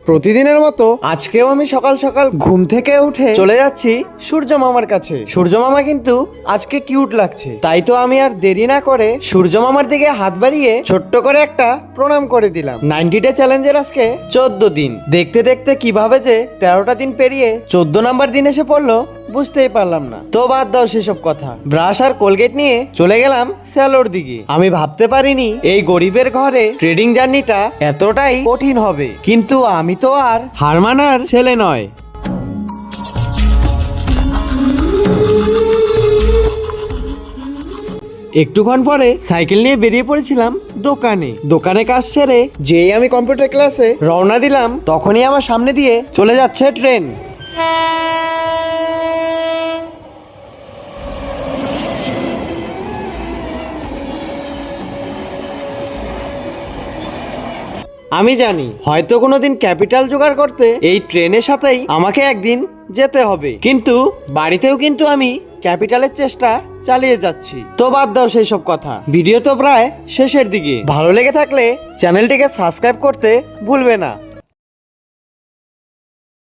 প্রতিদিনের মতো আজকেও আমি সকাল সকাল ঘুম থেকে উঠে চলে যাচ্ছি সূর্য মামার কাছে। সূর্য মামা কিন্তু আজকে কিউট লাগছে, তাই তো আমি আর দেরি না করে সূর্য মামার দিকে হাত বাড়িয়ে ছোট্ট করে একটা প্রণাম করে দিলাম। 90 ডে চ্যালেঞ্জের আজকে 14 দিন, দেখতে দেখতে কিভাবে যে 13টা দিন পেরিয়ে 14 নাম্বার দিন এসে পড়লো বুঝতেই পারলাম না। তো বাদ দাও সেসব কথা, ব্রাশ আর কোলগেট নিয়ে চলে গেলাম স্যালোর দিকে। আমি ভাবতে পারিনি এই গরিবের ঘরে ট্রেডিং জার্নিটা এতটাই কঠিন হবে, কিন্তু আমি তো আর হার মানার ছেলে নয়। একটুক্ষণ পরে সাইকেল নিয়ে বেরিয়ে পড়েছিলাম দোকানে কাজ সেরে যেই আমি কম্পিউটার ক্লাসে রওনা দিলাম, তখনই আমার সামনে দিয়ে চলে যাচ্ছে ট্রেন। আমি জানি হয়তো কোনোদিন ক্যাপিটাল জোগাড় করতে এই ট্রেনের সাথেই আমাকে একদিন যেতে হবে, কিন্তু বাড়িতেও কিন্তু আমি ক্যাপিটালের চেষ্টা চালিয়ে যাচ্ছি। তো বাদ দাও সেই সব কথা, ভিডিও তো প্রায় শেষের দিকে। ভালো লেগে থাকলে চ্যানেলটিকে সাবস্ক্রাইব করতে ভুলবে না।